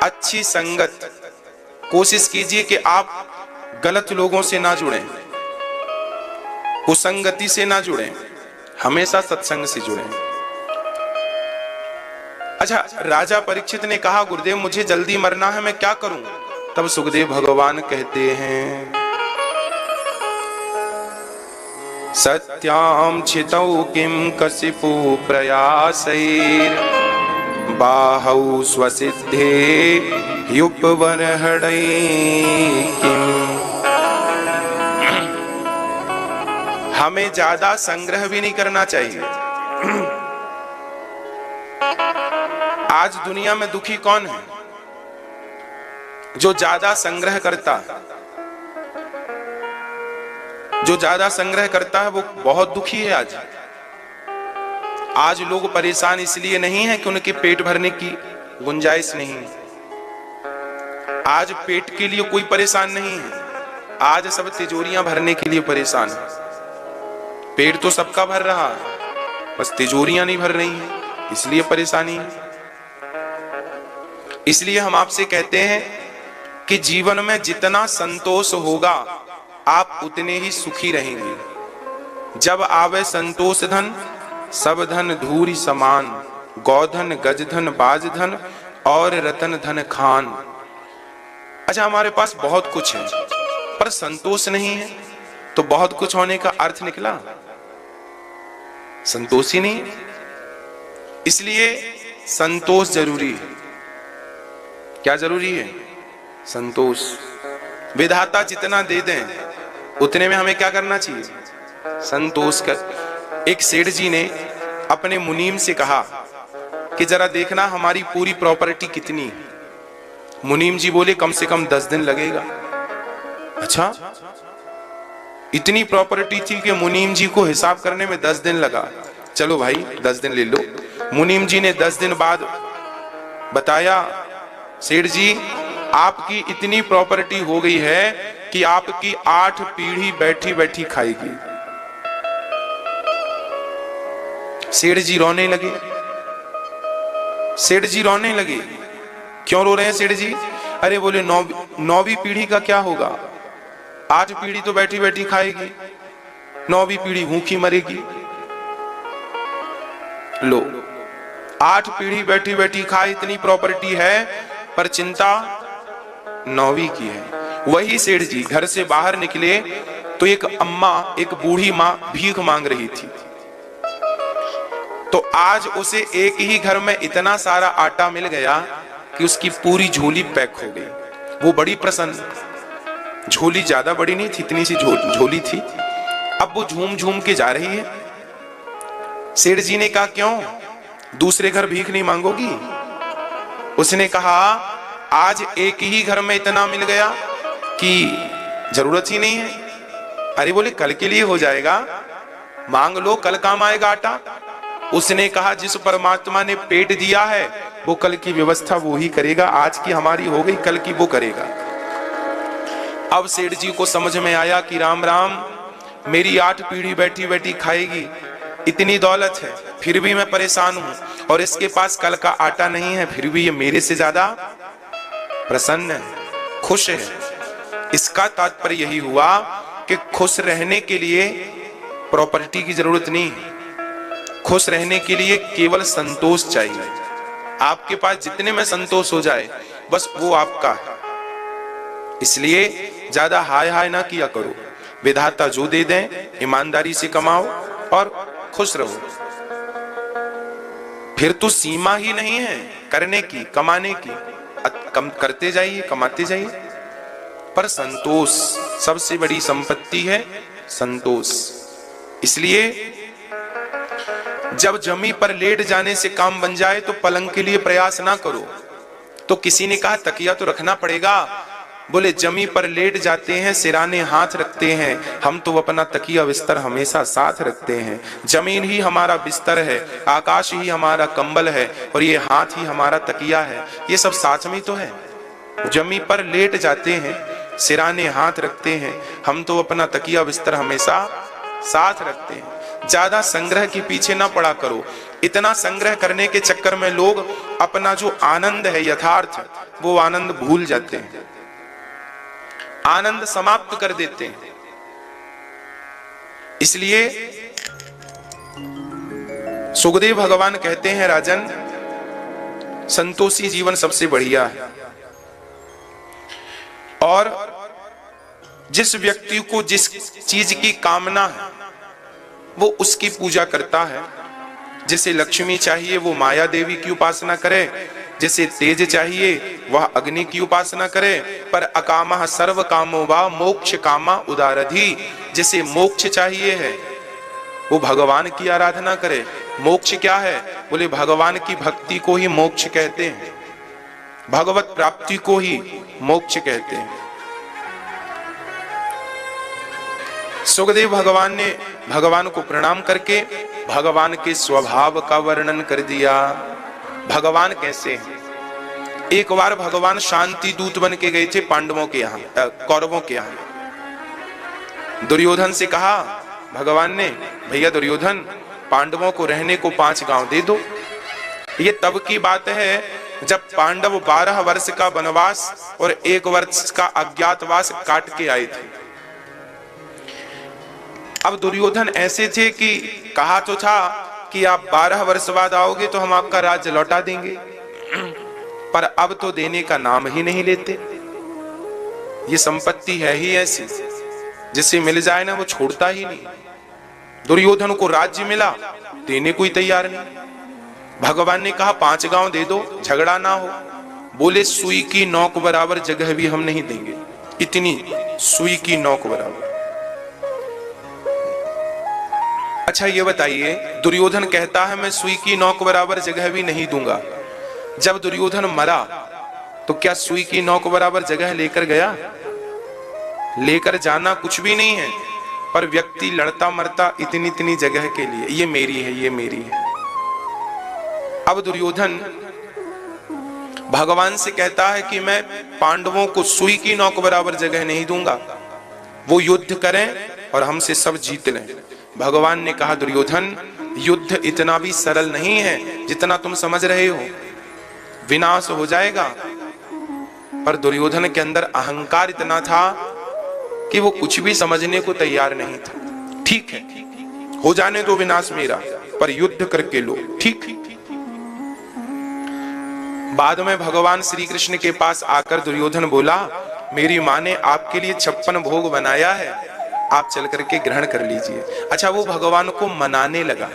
अच्छी संगत, कोशिश कीजिए कि आप गलत लोगों से ना जुड़ें, कुसंगति से ना जुड़ें, हमेशा सत्संग से जुड़ें। अच्छा, राजा परीक्षित ने कहा गुरुदेव मुझे जल्दी मरना है, मैं क्या करूं? तब सुखदेव भगवान कहते हैं सत्याम छितौ किम कसिपु प्रयासैर बाहौ स्वसिद्धे युपवरहणै किम। हमें ज्यादा संग्रह भी नहीं करना चाहिए। आज दुनिया में दुखी कौन है? जो ज्यादा संग्रह करता, जो ज्यादा संग्रह करता है वो बहुत दुखी है। आज लोग परेशान इसलिए नहीं है कि उनके पेट भरने की गुंजाइश नहीं है। आज पेट के लिए कोई परेशान नहीं है, आज सब तिजोरियां भरने के लिए परेशान है। पेट तो सबका भर रहा है, बस तिजोरियां नहीं भर रही हैं, इसलिए परेशानी है। इसलिए हम आपसे कहते हैं कि जीवन में जितना संतोष होगा आप उतने ही सुखी रहेंगे। जब आवे संतोष धन, सब धन धूरी समान, गौधन गजधन बाजधन और रतन धन खान। अच्छा, हमारे पास बहुत कुछ है पर संतोष नहीं है, तो बहुत कुछ होने का अर्थ निकला संतोष ही नहीं है। इसलिए संतोष जरूरी है। क्या जरूरी है? संतोष। विधाता जितना दे दें उतने में हमें क्या करना चाहिए? संतोष कर। एक सेठ जी ने अपने मुनीम से कहा कि जरा देखना हमारी पूरी प्रॉपर्टी कितनी है। मुनीम जी बोले कम से कम 10 दिन लगेगा। अच्छा, इतनी प्रॉपर्टी थी कि मुनीम जी को हिसाब करने में 10 दिन लगा। चलो भाई 10 दिन ले लो। मुनीम जी ने 10 दिन बाद बताया सेठ जी आपकी इतनी प्रॉपर्टी हो गई है कि आपकी 8 पीढ़ी बैठी बैठी खाएगी। सेठ जी रोने लगे। सेठ जी रोने लगे। क्यों रो रहे हैं सेठ जी? अरे बोले 9वीं पीढ़ी का क्या होगा? 8 पीढ़ी तो बैठी बैठी खाएगी, 9वीं पीढ़ी भूखी मरेगी। लो, 8 पीढ़ी बैठी बैठी खाए, इतनी प्रॉपर्टी है पर चिंता 9वीं की है। वही सेठ जी घर से बाहर निकले तो एक अम्मा, एक बूढ़ी मां भीख मांग रही थी। तो आज उसे एक ही घर में इतना सारा आटा मिल गया कि उसकी पूरी झोली पैक हो गई। वो बड़ी प्रसन्न। झोली ज्यादा बड़ी नहीं थी, इतनी सी झोली थी। अब वो झूम झूम के जा रही है। सेठ जी ने कहा क्यों, दूसरे घर भीख नहीं मांगोगी? उसने कहा आज एक ही घर में इतना मिल गया कि जरूरत ही नहीं है। अरे बोले कल के लिए हो जाएगा, मांग लो, कल काम आएगा आटा। उसने कहा जिस परमात्मा ने पेट दिया है वो कल की व्यवस्था वो ही करेगा। आज की हमारी हो गई, कल की वो करेगा। अब सेठ जी को समझ में आया कि राम राम, मेरी 8 पीढ़ी बैठी बैठी खाएगी, इतनी दौलत है फिर भी मैं परेशान हूं, और इसके पास कल का आटा नहीं है फिर भी ये मेरे से ज्यादा प्रसन्न है, खुश है। इसका तात्पर्य यही हुआ कि खुश रहने के लिए प्रॉपर्टी की जरूरत नहीं, खुश रहने के लिए केवल संतोष चाहिए। आपके पास जितने में संतोष हो जाए बस वो आपका है। इसलिए ज्यादा हाय हाय ना किया करो। विधाता जो दे दें ईमानदारी से कमाओ और खुश रहो। फिर तो सीमा ही नहीं है करने की, कमाने की। कम करते जाइए, कमाते जाइए, पर संतोष सबसे बड़ी संपत्ति है, संतोष। इसलिए जब जमी पर लेट जाने से काम बन जाए तो पलंग के लिए प्रयास ना करो। तो किसी ने कहा तकिया तो रखना पड़ेगा। बोले जमी पर लेट जाते हैं, सिराने हाथ रखते हैं, हम तो अपना तकिया बिस्तर हमेशा साथ रखते हैं। जमीन ही हमारा बिस्तर है, आकाश ही हमारा कंबल है, और ये हाथ ही हमारा तकिया है। ये सब साथ में तो है। जमी पर लेट जाते हैं, सिराने हाथ रखते हैं, हम तो अपना तकिया बिस्तर हमेशा साथ रखते हैं। ज्यादा संग्रह के पीछे ना पड़ा करो। इतना संग्रह करने के चक्कर में लोग अपना जो आनंद है यथार्थ, वो आनंद भूल जाते हैं, आनंद समाप्त कर देते हैं। इसलिए सुखदेव भगवान कहते हैं, राजन संतोषी जीवन सबसे बढ़िया है। और जिस व्यक्ति को जिस चीज की कामना है वो उसकी पूजा करता है। जिसे लक्ष्मी चाहिए वो माया देवी की उपासना करे, जिसे तेज चाहिए वह अग्नि की उपासना करे। पर अकामः सर्व कामो वा मोक्ष कामा उदारधि, जिसे मोक्ष चाहिए है वो भगवान की आराधना करे। मोक्ष क्या है? बोले भगवान की भक्ति को ही मोक्ष कहते हैं, भगवत प्राप्ति को ही मोक्ष कहते हैं। सुखदेव भगवान ने भगवान को प्रणाम करके भगवान के स्वभाव का वर्णन कर दिया। भगवान कैसे हैं? एक बार भगवान शांति दूत बन के गए थे पांडवों के यहाँ, कौरवों के यहाँ। दुर्योधन से कहा भगवान ने, भैया दुर्योधन, पांडवों को रहने को 5 गांव दे दो। ये तब की बात है जब पांडव 12 वर्ष का वनवास और 1 वर्ष का अज्ञातवास काट के आए थे। अब दुर्योधन ऐसे थे कि कहा तो था कि आप 12 वर्ष बाद आओगे तो हम आपका राज्य लौटा देंगे, पर अब तो देने का नाम ही नहीं लेते। ये संपत्ति है ही ऐसी, जिसे मिल जाए ना वो छोड़ता ही नहीं। दुर्योधन को राज्य मिला, देने को ही तैयार नहीं। भगवान ने कहा 5 गांव दे दो, झगड़ा ना हो। बोले सुई की नोक बराबर जगह भी हम नहीं देंगे, इतनी सुई की नोक बराबर। अच्छा ये बताइए, दुर्योधन कहता है मैं सुई की नोक बराबर जगह भी नहीं दूंगा। जब दुर्योधन मरा तो क्या सुई की नोक बराबर जगह लेकर गया? लेकर जाना कुछ भी नहीं है, पर व्यक्ति लड़ता मरता इतनी इतनी जगह के लिए, ये मेरी है, ये मेरी है। अब दुर्योधन भगवान से कहता है कि मैं पांडवों को सुई की नोक बराबर जगह नहीं दूंगा, वो युद्ध करें और हमसे सब जीत लें। भगवान ने कहा दुर्योधन, युद्ध इतना भी सरल नहीं है जितना तुम समझ रहे हो, विनाश हो जाएगा। पर दुर्योधन के अंदर अहंकार इतना था कि वो कुछ भी समझने को तैयार नहीं था। ठीक है, हो जाने दो विनाश मेरा, पर युद्ध करके लो। ठीक। बाद में भगवान श्री कृष्ण के पास आकर दुर्योधन बोला, मेरी माँ ने आपके लिए 56 भोग बनाया है, आप चल करके ग्रहण कर लीजिए। अच्छा, वो भगवान को मनाने लगा,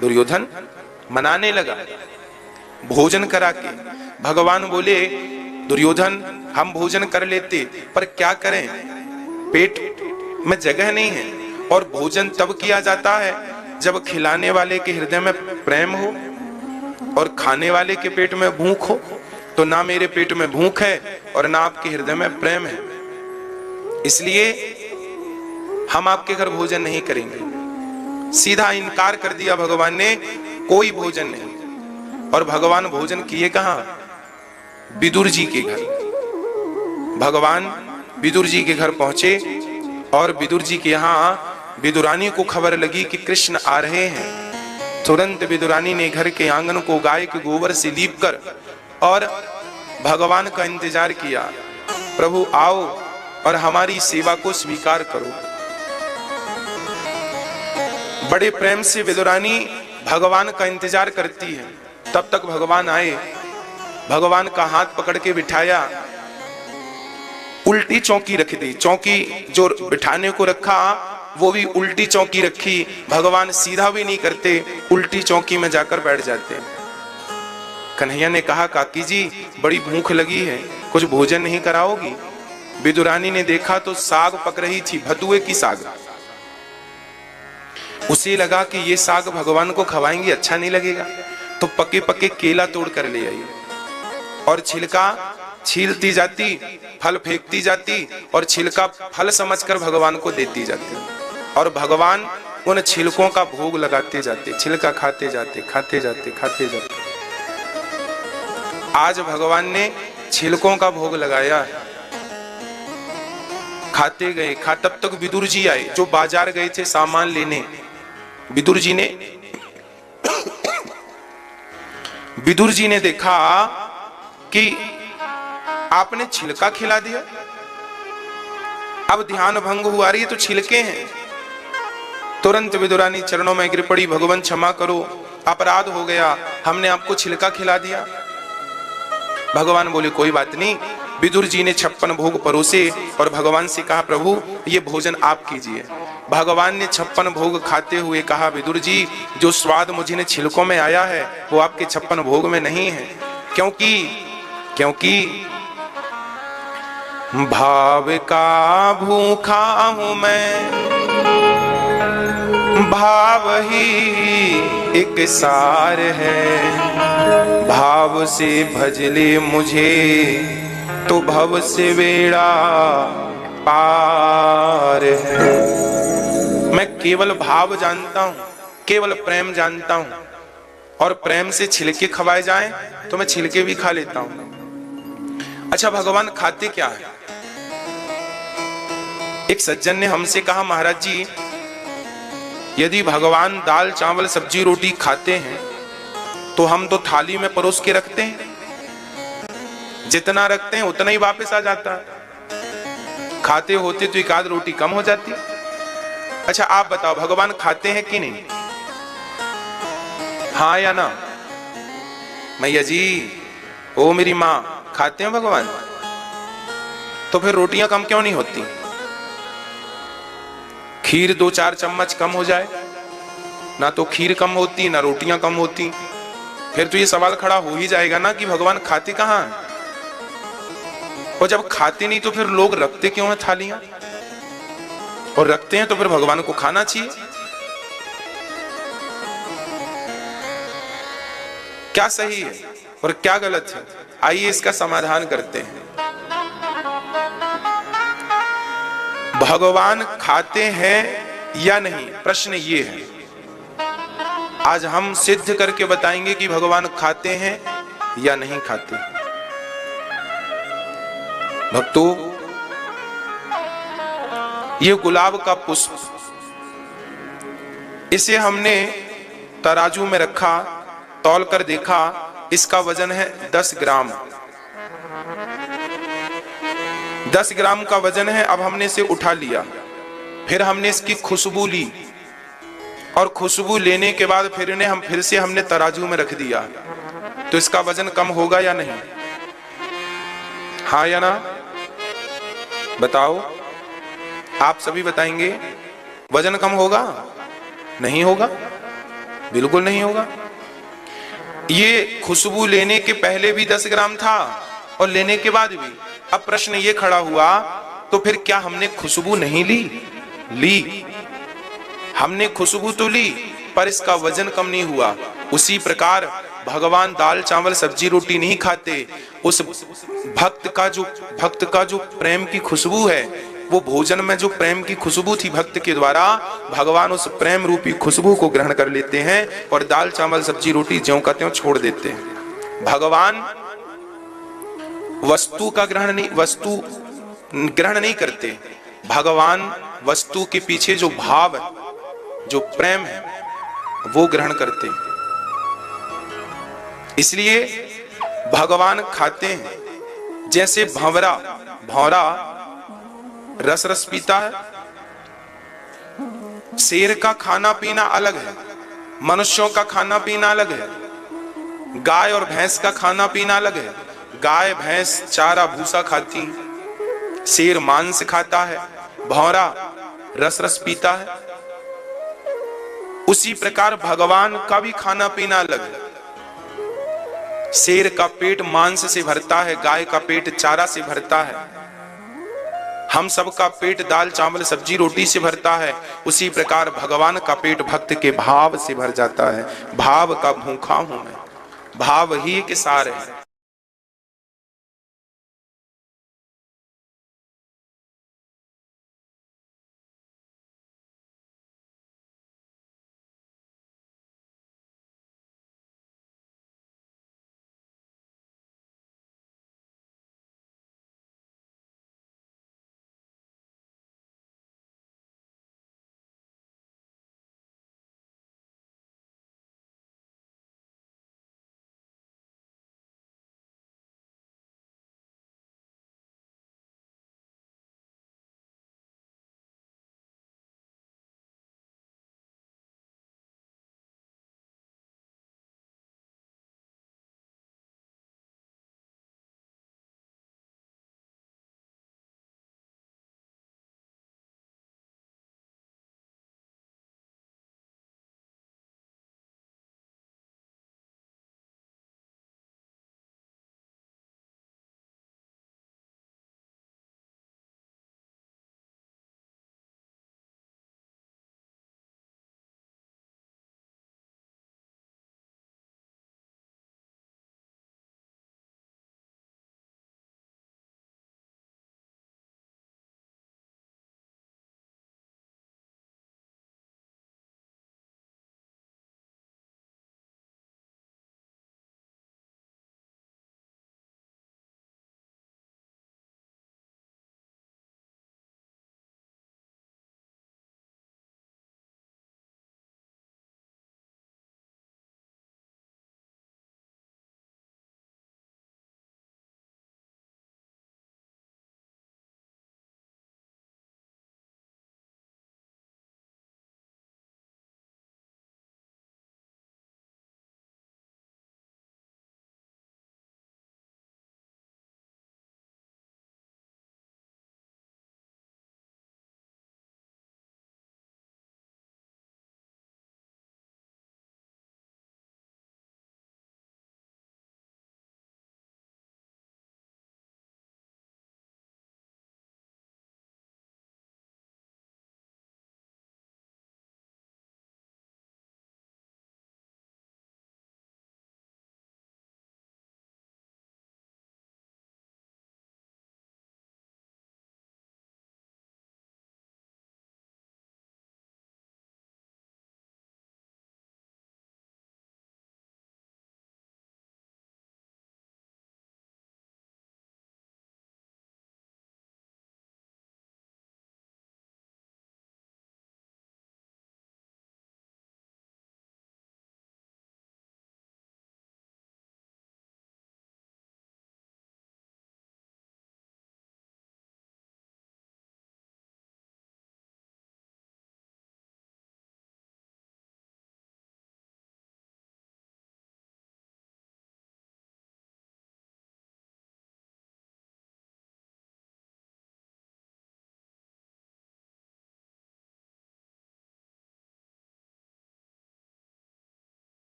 दुर्योधन मनाने लगा भोजन करा के। भगवान बोले दुर्योधन हम भोजन कर लेते, पर क्या करें, पेट में जगह नहीं है। और भोजन तब किया जाता है जब खिलाने वाले के हृदय में प्रेम हो और खाने वाले के पेट में भूख हो। तो ना मेरे पेट में भूख है और ना आपके हृदय में प्रेम है, इसलिए हम आपके घर भोजन नहीं करेंगे। सीधा इनकार कर दिया भगवान ने, कोई भोजन नहीं। और भगवान भोजन किए कहां? विदुर जी के घर। भगवान विदुर जी के घर पहुंचे और विदुर जी के यहाँ विदुरानी को खबर लगी कि कृष्ण आ रहे हैं। तुरंत विदुरानी ने घर के आंगन को गाय के गोबर से लीपकर और भगवान का इंतजार किया, प्रभु आओ और हमारी सेवा को स्वीकार करो। बड़े प्रेम से विदुरानी भगवान का इंतजार करती है। तब तक भगवान आए, भगवान का हाथ पकड़ के बिठाया, उल्टी चौकी रख दी। चौकी जो बिठाने को रखा वो भी उल्टी चौकी रखी। भगवान सीधा भी नहीं करते, उल्टी चौकी में जाकर बैठ जाते। कन्हैया ने कहा काकी जी बड़ी भूख लगी है, कुछ भोजन नहीं कराओगी? विदुरानी ने देखा तो साग पक रही थी, भतुए की साग। उसे लगा कि ये साग भगवान को खवाएंगे, अच्छा नहीं लगेगा, तो पके पके केला तोड़ कर ले आई और छिलका छीलती जाती, फल फेंकती जाती और छिलका फल समझकर भगवान को देती जाती। और भगवान उन छिलकों का भोग लगाते जाते, छिलका खाते जाते, खाते जाते, खाते जाते। आज भगवान ने छिलकों का भोग लगाया है, खाते गए। तब तक विदुर जी आए जो बाजार गए थे सामान लेने। विदुर जी ने विदुर जी ने देखा कि आपने छिलका खिला दिया। अब ध्यान भंग हुआ, रही तो छिलके हैं। तुरंत विदुरानी चरणों में गिर पड़ी, भगवान क्षमा करो, अपराध हो गया, हमने आपको छिलका खिला दिया। भगवान बोले कोई बात नहीं। विदुर जी ने 56 भोग परोसे और भगवान से कहा प्रभु ये भोजन आप कीजिए। भगवान ने 56 भोग खाते हुए कहा विदुर जी जो स्वाद मुझे ने छिलकों में आया है वो आपके 56 भोग में नहीं है। क्योंकि भाव का भूखा हूं मैं, भाव ही एक सार है, भाव से भजले मुझे तो भव से बेड़ा पार है। मैं केवल भाव जानता हूं, केवल प्रेम जानता हूं, और प्रेम से छिलके खवाए जाएं तो मैं छिलके भी खा लेता हूं। अच्छा भगवान खाते क्या है? एक सज्जन ने हमसे कहा महाराज जी यदि भगवान दाल चावल सब्जी रोटी खाते हैं तो हम तो थाली में परोस के रखते हैं, जितना रखते हैं उतना ही वापस आ जाता है। खाते होते तो एक आध रोटी कम हो जाती। अच्छा आप बताओ भगवान खाते हैं कि नहीं? हाँ या ना? मैया जी ओ मेरी माँ खाते हैं भगवान? तो फिर रोटियां कम क्यों नहीं होती? खीर 2-4 चम्मच कम हो जाए, ना तो खीर कम होती ना रोटियां कम होती। फिर तो ये सवाल खड़ा हो ही जाएगा ना कि भगवान खाते कहां हैं? और जब खाते नहीं तो फिर लोग रखते क्यों हैं थालियां? और रखते हैं तो फिर भगवान को खाना चाहिए। क्या सही है और क्या गलत है? आइए इसका समाधान करते हैं। भगवान खाते हैं या नहीं, प्रश्न ये है। आज हम सिद्ध करके बताएंगे कि भगवान खाते हैं या नहीं खाते। भक्तों ये गुलाब का पुष्प, इसे हमने तराजू में रखा, तौल कर देखा, इसका वजन है 10 ग्राम। 10 ग्राम का वजन है। अब हमने इसे उठा लिया, फिर हमने इसकी खुशबू ली, और खुशबू लेने के बाद फिर से हमने तराजू में रख दिया, तो इसका वजन कम होगा या नहीं? हाँ या ना? बताओ, आप सभी बताएंगे वजन कम होगा? नहीं होगा, बिल्कुल नहीं होगा। ये खुशबू लेने के पहले भी 10 ग्राम था और लेने के बाद भी। अब प्रश्न ये खड़ा हुआ तो फिर क्या हमने खुशबू नहीं ली? हमने खुशबू तो ली पर इसका वजन कम नहीं हुआ। उसी प्रकार भगवान दाल चावल सब्जी रोटी नहीं खाते। उस भक्त का जो प्रेम की खुशबू है, वो भोजन में जो प्रेम की खुशबू थी भक्त के द्वारा, भगवान उस प्रेम रूपी खुशबू को ग्रहण कर लेते हैं और दाल चावल सब्जी रोटी ज्यों का त्यों छोड़ देते हैं। भगवान वस्तु ग्रहण नहीं करते। भगवान वस्तु के पीछे जो भाव है, जो प्रेम है, वो ग्रहण करते हैं। इसलिए भगवान खाते हैं। जैसे भौरा रस पीता है। शेर का खाना पीना अलग है, मनुष्यों का खाना पीना अलग है। गाय और भैंस का खाना पीना अलग है। गाय भैंस चारा भूसा खाती, शेर मांस खाता है, भौरा रस पीता है। उसी प्रकार भगवान का भी खाना पीना अलग है। शेर का पेट मांस से भरता है, गाय का पेट चारा से भरता है। हम सबका पेट दाल चावल सब्जी रोटी से भरता है। उसी प्रकार भगवान का पेट भक्त के भाव से भर जाता है। भाव का भूखा हूं मैं, भाव ही के सार है।